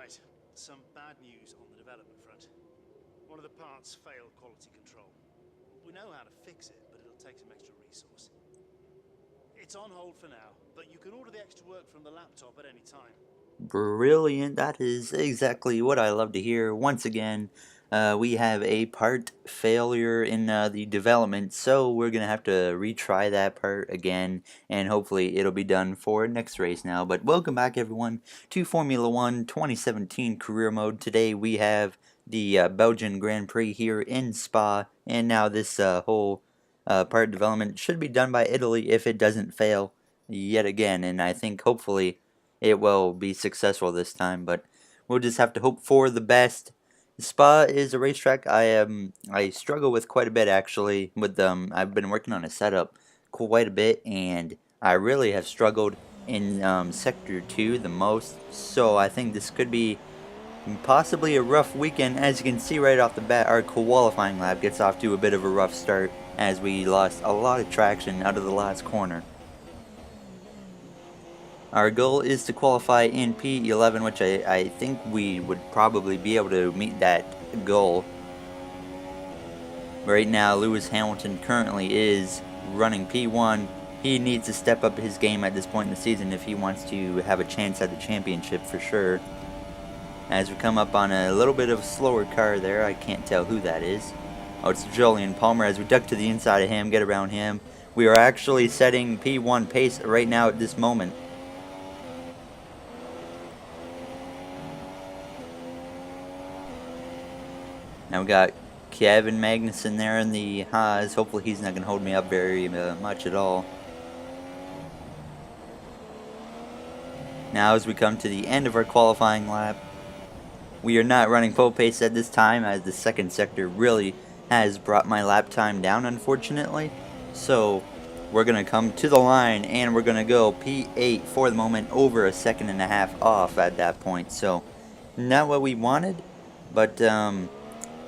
Right, some bad news on the development front. One of the parts failed quality control. We know how to fix it, but it'll take some extra resource. It's on hold for now, but you can order the extra work from the laptop at any time. Brilliant. That is exactly what I love to hear. Once again, we have a part failure in the development, so we're going to have to retry that part again, and hopefully it'll be done for next race now. But welcome back, everyone, to Formula 1 2017 Career Mode. Today we have the Belgian Grand Prix here in Spa, and now this whole part development should be done by Italy if it doesn't fail yet again, and I think hopefully it will be successful this time, but we'll just have to hope for the best. Spa is a racetrack I struggle with quite a bit actually. With I've been working on a setup quite a bit, and I really have struggled in Sector 2 the most. So I think this could be possibly a rough weekend. As you can see right off the bat, our qualifying lap gets off to a bit of a rough start as we lost a lot of traction out of the last corner. Our goal is to qualify in P11, which I think we would probably be able to meet that goal. Right now, Lewis Hamilton currently is running P1. He needs to step up his game at this point in the season if he wants to have a chance at the championship for sure. As we come up on a little bit of a slower car there, I can't tell who that is. Oh, it's Julian Palmer. As we duck to the inside of him, get around him. We are actually setting P1 pace right now at this moment. Now we got Kevin Magnussen there in the Haas. Hopefully he's not going to hold me up very much at all. Now as we come to the end of our qualifying lap, we are not running full pace at this time as the second sector really has brought my lap time down, unfortunately. So we're going to come to the line and we're going to go P8 for the moment, over a second and a half off at that point. So not what we wanted, but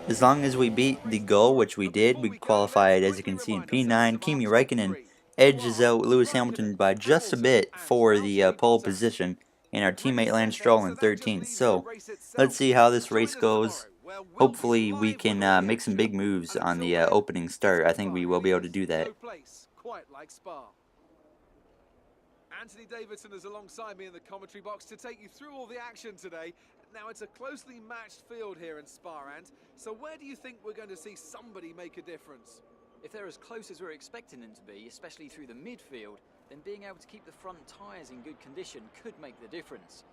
as long as we beat the goal, which we did, we qualified, as you can see, in P9. Kimi Räikkönen edges out Lewis Hamilton by just a bit for the pole position, and our teammate Lance Stroll in 13th. So let's see how this race goes. Hopefully we can make some big moves on the opening start. I think we will be able to do that. Anthony Davidson is alongside me in the commentary box to take you through all the action today. Now, it's a closely matched field here in Spa, Ant. So where do you think we're going to see somebody make a difference? If they're as close as we're expecting them to be, especially through the midfield, then being able to keep the front tyres in good condition could make the difference.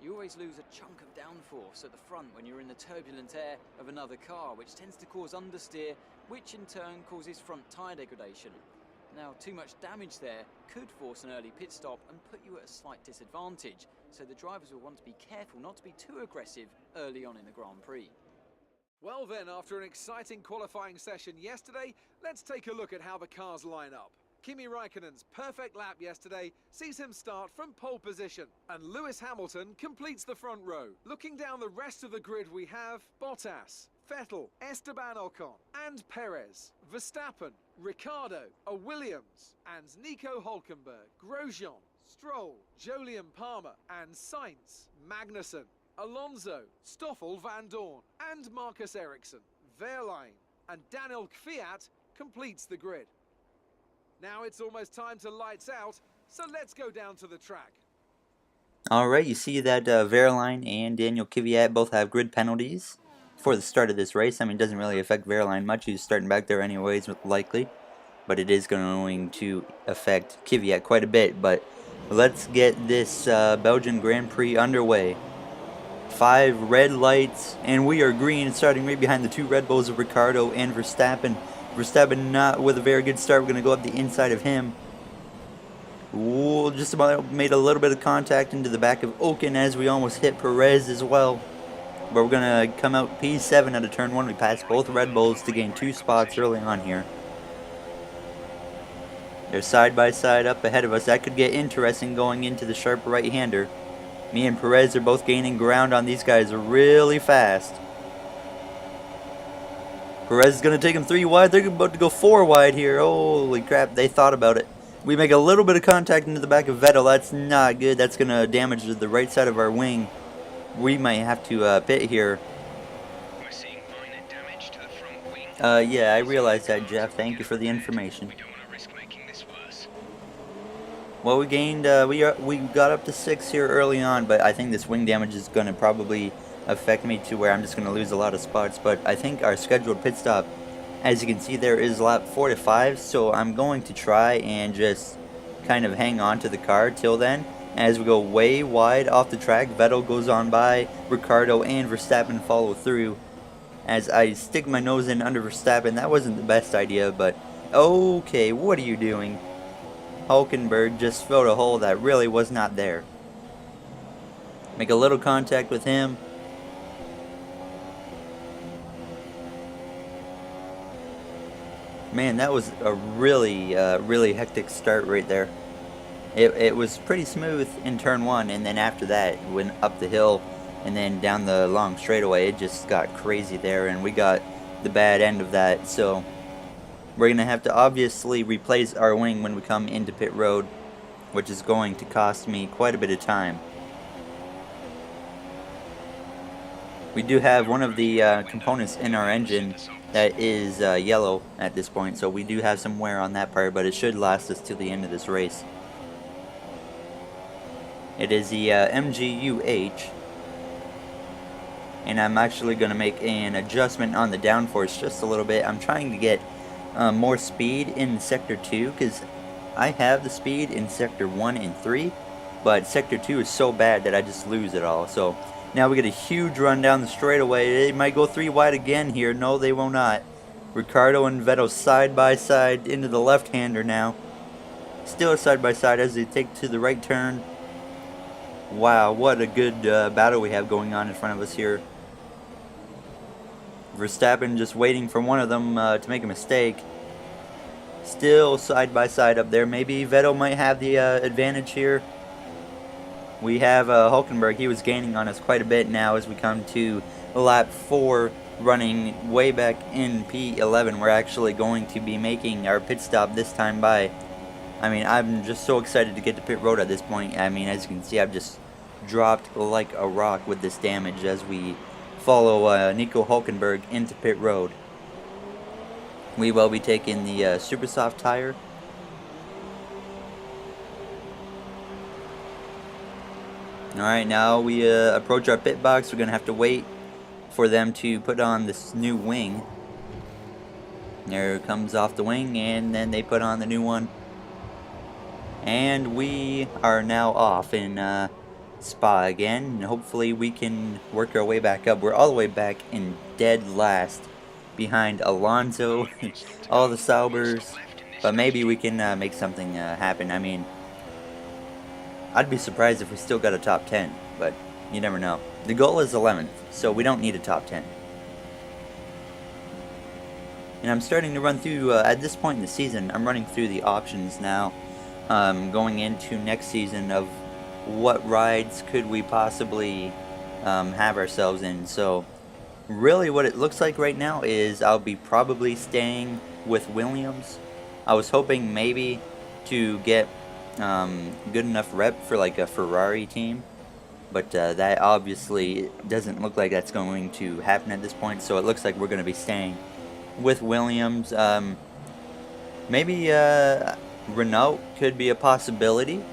You always lose a chunk of downforce at the front when you're in the turbulent air of another car, which tends to cause understeer, which in turn causes front tyre degradation. Now, too much damage there could force an early pit stop and put you at a slight disadvantage, so the drivers will want to be careful not to be too aggressive early on in the Grand Prix. Well then, after an exciting qualifying session yesterday, let's take a look at how the cars line up. Kimi Räikkönen's perfect lap yesterday sees him start from pole position, and Lewis Hamilton completes the front row. Looking down the rest of the grid, we have Bottas, Vettel, Esteban Ocon, and Perez, Verstappen, Ricciardo, Williams, and Nico Hülkenberg, Grosjean, Stroll, Jolyon Palmer, and Sainz, Magnussen, Alonso, Stoffel Van Dorn, and Marcus Ericsson. Wehrlein and Daniel Kvyat completes the grid. Now it's almost time to lights out, so let's go down to the track. Alright, you see that Wehrlein and Daniel Kvyat both have grid penalties for the start of this race. I mean, it doesn't really affect Wehrlein much. He's starting back there anyways, likely. But it is going to affect Kvyat quite a bit. But let's get this Belgian Grand Prix underway. 5 red lights, and we are green, starting right behind the 2 Red Bulls of Ricciardo and Verstappen. Verstappen not with a very good start. We're going to go up the inside of him. Ooh, just about made a little bit of contact into the back of Ocon as we almost hit Perez as well. But we're going to come out P7 out of turn 1. We passed both Red Bulls to gain 2 spots early on here. They're side by side up ahead of us. That could get interesting going into the sharp right-hander. Me and Perez are both gaining ground on these guys really fast. Perez is going to take him 3 wide. They're about to go 4 wide here. Holy crap, they thought about it. We make a little bit of contact into the back of Vettel. That's not good. That's going to damage the right side of our wing. we might have to pit here. We're seeing minor damage to the front wing. Yeah, I realize that, Jeff. Thank you for the information. We don't want to risk making this worse. Well, we gained, we got up to 6 here early on, but I think this wing damage is going to probably affect me to where I'm just going to lose a lot of spots. But I think our scheduled pit stop, as you can see there, is lap 4 to 5, so I'm going to try and just kind of hang on to the car till then. As we go way wide off the track, Vettel goes on by, Ricciardo and Verstappen follow through. As I stick my nose in under Verstappen, that wasn't the best idea, but okay, what are you doing? Hulkenberg just filled a hole that really was not there. Make a little contact with him. Man, that was a really, really hectic start right there. It was pretty smooth in turn 1, and then after that, it went up the hill and then down the long straightaway. It just got crazy there, and we got the bad end of that. So we're going to have to obviously replace our wing when we come into pit road, which is going to cost me quite a bit of time. We do have one of the components in our engine that is yellow at this point, so we do have some wear on that part, but it should last us till the end of this race. It is the MGUH, and I'm actually going to make an adjustment on the downforce just a little bit. I'm trying to get more speed in Sector 2, because I have the speed in Sector 1 and 3, but Sector 2 is so bad that I just lose it all. So now we get a huge run down the straightaway. They might go 3 wide again here. No, they will not. Ricciardo and Vettel side by side into the left-hander now. Still side by side as they take to the right turn. Wow, what a good battle we have going on in front of us here. Verstappen just waiting for one of them to make a mistake. Still side by side up there. Maybe Vettel might have the advantage here. We have Hulkenberg. He was gaining on us quite a bit now as we come to lap 4, running way back in P11. We're actually going to be making our pit stop this time by. I mean, I'm just so excited to get to pit road at this point. I mean, as you can see, I've just dropped like a rock with this damage as we follow Nico Hulkenberg into pit road. We will be taking the super soft tire. Alright, now we approach our pit box. We're going to have to wait for them to put on this new wing. There it comes off the wing, and then they put on the new one. And we are now off in Spa again, and hopefully we can work our way back up. We're all the way back in dead last behind Alonso, all the Saubers, but maybe we can make something happen. I mean, I'd be surprised if we still got a top 10, but you never know. The goal is 11th, so we don't need a top 10. And I'm starting to run through, at this point in the season, I'm running through the options now, going into next season of what rides could we possibly have ourselves in. So really what it looks like right now is I'll be probably staying with Williams. I was hoping maybe to get good enough rep for like a Ferrari team, but that obviously doesn't look like that's going to happen at this point. So it looks like we're going to be staying with Williams. Maybe Renault could be a possibility.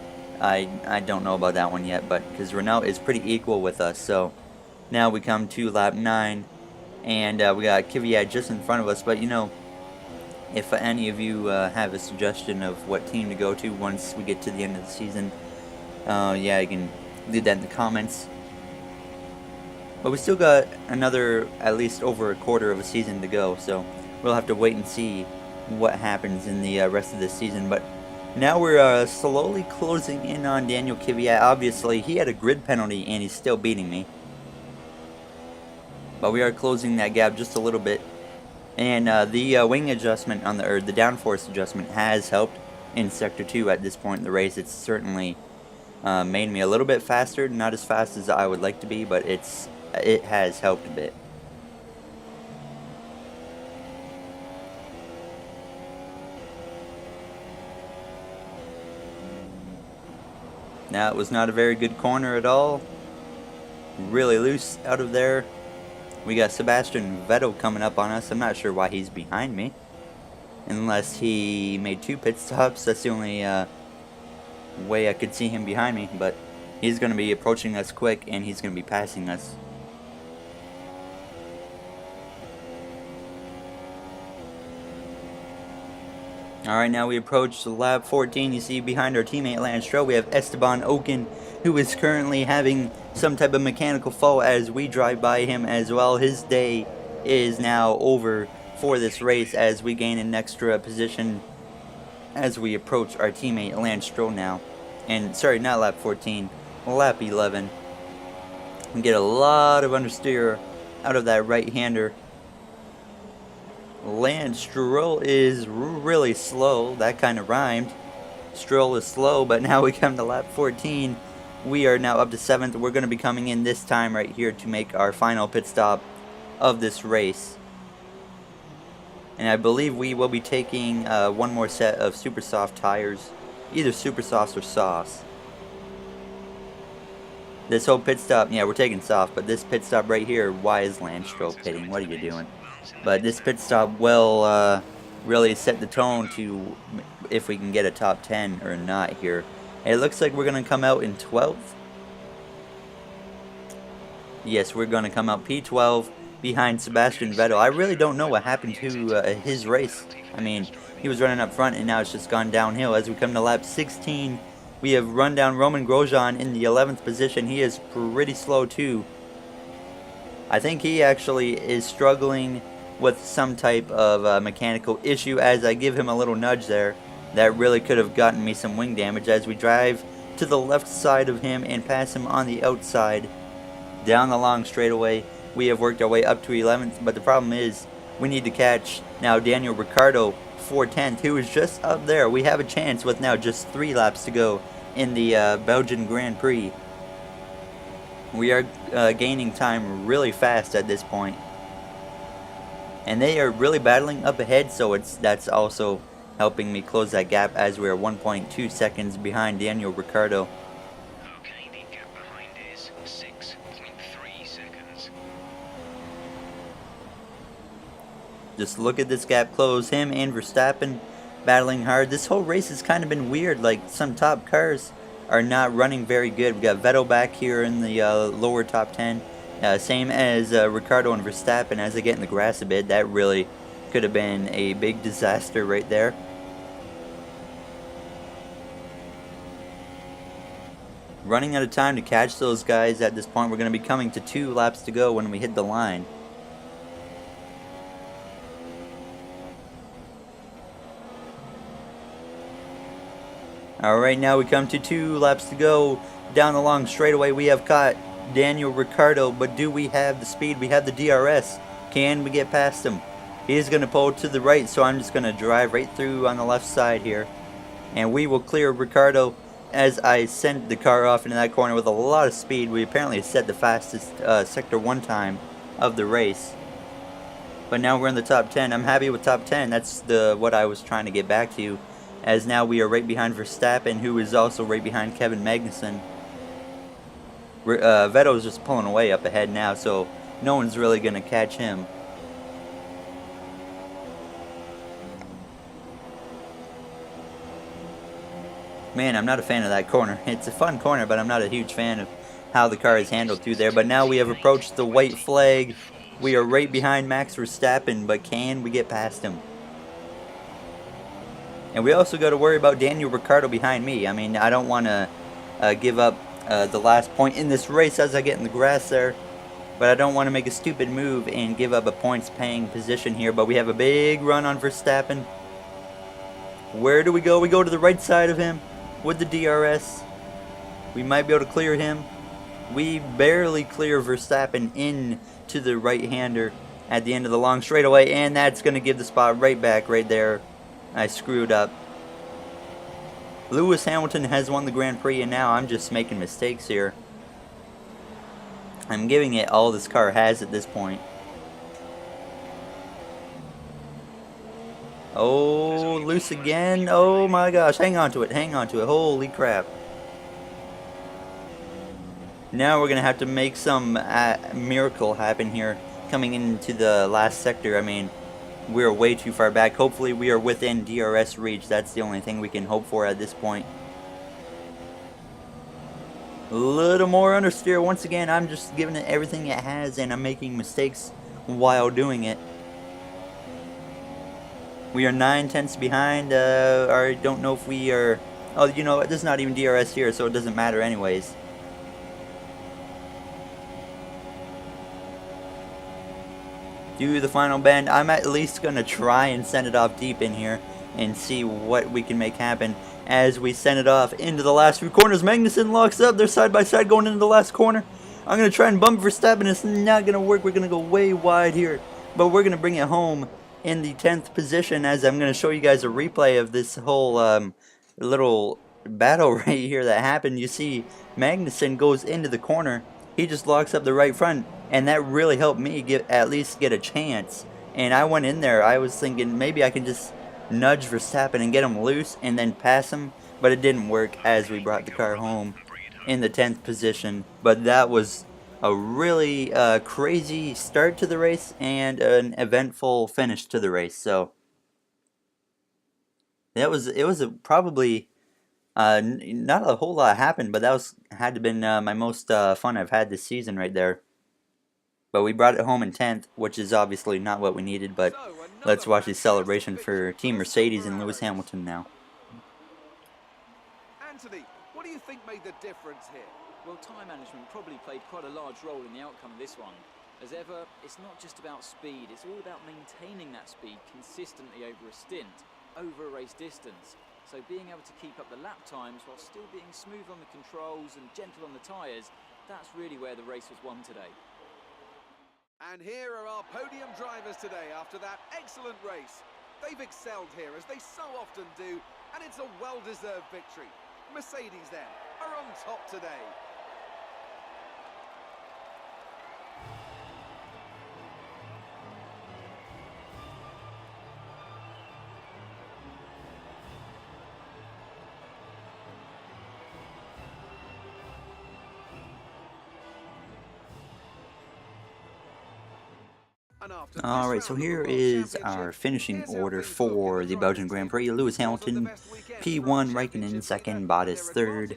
I don't know about that one yet, but because Renault is pretty equal with us. So now we come to lap 9, and we got Kvyat just in front of us. But you know, if any of you have a suggestion of what team to go to once we get to the end of the season, yeah, you can leave that in the comments. But we still got another, at least over a quarter of a season to go, so we'll have to wait and see what happens in the rest of this season. But now we're slowly closing in on Daniel Kvyat. Obviously, he had a grid penalty and he's still beating me. But we are closing that gap just a little bit. And the wing adjustment on the downforce adjustment has helped in Sector 2 at this point in the race. It's certainly made me a little bit faster, not as fast as I would like to be, but it has helped a bit. Now, it was not a very good corner at all. really loose out of there. We got Sebastian Vettel coming up on us. I'm not sure why he's behind me. Unless he made 2 pit stops. That's the only way I could see him behind me. But he's going to be approaching us quick, and he's going to be passing us. Alright, now we approach the lap 14. You see behind our teammate Lance Stroll, we have Esteban Ocon, who is currently having some type of mechanical fault as we drive by him as well. His day is now over for this race as we gain an extra position as we approach our teammate Lance Stroll now. And sorry, not lap 14, lap 11. We get a lot of understeer out of that right-hander. Lance Stroll is really slow. That kind of rhymed. Stroll is slow, but now we come to lap 14. We are now up to 7th. We're going to be coming in this time right here to make our final pit stop of this race. And I believe we will be taking one more set of super soft tires. Either super softs or softs. This whole pit stop, yeah, we're taking soft, but this pit stop right here, why is Lance Stroll pitting? What are you doing? But this pit stop will really set the tone to if we can get a top 10 or not here. It looks like we're going to come out in 12th. Yes, we're going to come out P12 behind Sebastian Vettel. I really don't know what happened to his race. I mean, he was running up front and now it's just gone downhill. As we come to lap 16, we have run down Roman Grosjean in the 11th position. He is pretty slow too. I think he actually is struggling with some type of mechanical issue as I give him a little nudge there. That really could have gotten me some wing damage as we drive to the left side of him and pass him on the outside. Down the long straightaway, we have worked our way up to 11th, but the problem is we need to catch now Daniel Ricciardo for 10th, who is just up there. We have a chance with now just 3 laps to go in the Belgian Grand Prix. We are gaining time really fast at this point. And they are really battling up ahead, so that's also helping me close that gap as we are 1.2 seconds behind Daniel Ricciardo. Okay, the gap behind is 6.3 seconds. Just look at this gap close. Him and Verstappen battling hard. This whole race has kind of been weird. Like, some top cars are not running very good. We got Vettel back here in the lower top 10. Same as Ricciardo and Verstappen as they get in the grass a bit. That really could have been a big disaster right there. Running out of time to catch those guys at this point. We're going to be coming to 2 laps to go when we hit the line. Alright, now we come to 2 laps to go. Down the long straightaway we have caught Daniel Ricciardo, but do we have the speed? We have the DRS. Can we get past him? He is going to pull to the right, so I'm just going to drive right through on the left side here. And we will clear Ricciardo as I send the car off into that corner with a lot of speed. We apparently set the fastest Sector 1 time of the race. But now we're in the top 10. I'm happy with top 10. That's what I was trying to get back to. As now we are right behind Verstappen, who is also right behind Kevin Magnussen. Vettel is just pulling away up ahead now, so no one's really going to catch him. Man, I'm not a fan of that corner. It's a fun corner, but I'm not a huge fan of how the car is handled through there. But now we have approached the white flag. We are right behind Max Verstappen, but can we get past him? And we also got to worry about Daniel Ricciardo behind me. I mean, I don't want to give up the last point in this race as I get in the grass there. But I don't want to make a stupid move and give up a points-paying position here. But we have a big run on Verstappen. Where do we go? We go to the right side of him with the DRS. We might be able to clear him. We barely clear Verstappen into the right-hander at the end of the long straightaway. And that's going to give the spot right back right there. I screwed up. Lewis Hamilton has won the Grand Prix, and now I'm just making mistakes here. I'm giving it all this car has at this point. Oh, loose again. Oh my gosh. Hang on to it. Hang on to it. Holy crap. Now we're going to have to make some miracle happen here coming into the last sector. I mean, we're way too far back. Hopefully we are within DRS reach. That's the only thing we can hope for at this point. A little more understeer. Once again, I'm just giving it everything it has, and I'm making mistakes while doing it. We are 9/10 behind. I don't know if we are... Oh, you know, there's not even DRS here, so it doesn't matter anyways. Do the final bend. I'm at least going to try and send it off deep in here and see what we can make happen as we send it off into the last few corners. Magnussen locks up. They're side by side going into the last corner. I'm going to try and bump Verstappen. It's not going to work. We're going to go way wide here. But we're going to bring it home in the 10th position as I'm going to show you guys a replay of this whole little battle right here that happened. You see Magnussen goes into the corner. He just locks up the right front. And that really helped me at least get a chance. And I went in there. I was thinking maybe I can just nudge Verstappen and get him loose and then pass him. But it didn't work as we brought the car home in the 10th position. But that was a really crazy start to the race and an eventful finish to the race. So it was probably not a whole lot happened, but that had to been my most fun I've had this season right there. But we brought it home in 10th, which is obviously not what we needed, but let's watch the celebration for Team Mercedes and Lewis Hamilton now. Anthony, what do you think made the difference here? Well, time management probably played quite a large role in the outcome of this one. As ever, it's not just about speed, it's all about maintaining that speed consistently over a stint, over a race distance. So being able to keep up the lap times while still being smooth on the controls and gentle on the tyres, that's really where the race was won today. And here are our podium drivers today after that excellent race. They've excelled here, as they so often do, and it's a well-deserved victory. Mercedes, then, are on top today. Alright, so here is our finishing order for the Belgian Grand Prix. Lewis Hamilton, P1, Raikkonen, second, Bottas, third.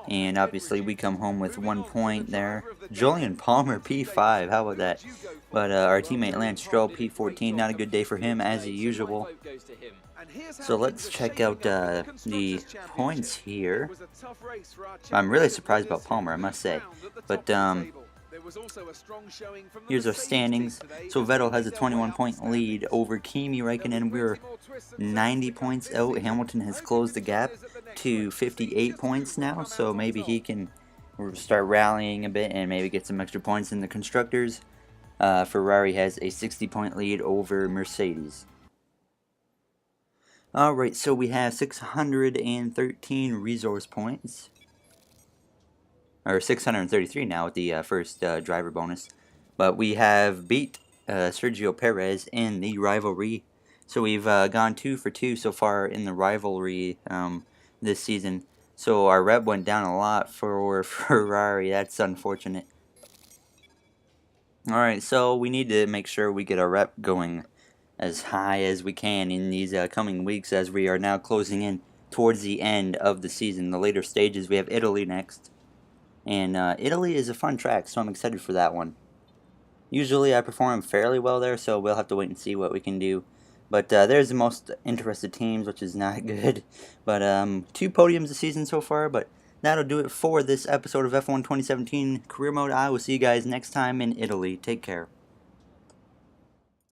And obviously we come home with 1 point there. Julian Palmer, P5, how about that? But our teammate Lance Stroll, P14, not a good day for him as usual. So let's check out the points here. I'm really surprised about Palmer, I must say. But here's our standings. So Vettel has a 21-point lead over Kimi Räikkönen. We're 90 points out. Hamilton has closed the gap to 58 points now, so maybe he can start rallying a bit and maybe get some extra points in the constructors. Ferrari has a 60-point lead over Mercedes. Alright, so we have 613 resource points. Or 633 now with the first driver bonus. But we have beat Sergio Perez in the rivalry. So we've gone 2 for 2 so far in the rivalry this season. So our rep went down a lot for Ferrari. That's unfortunate. Alright, so we need to make sure we get our rep going as high as we can in these coming weeks, as we are now closing in towards the end of the season. The later stages, we have Italy next. And Italy is a fun track, so I'm excited for that one. Usually I perform fairly well there, so we'll have to wait and see what we can do. But there's the most interested teams, which is not good. But 2 podiums this season so far, but that'll do it for this episode of F1 2017 Career Mode. I will see you guys next time in Italy. Take care.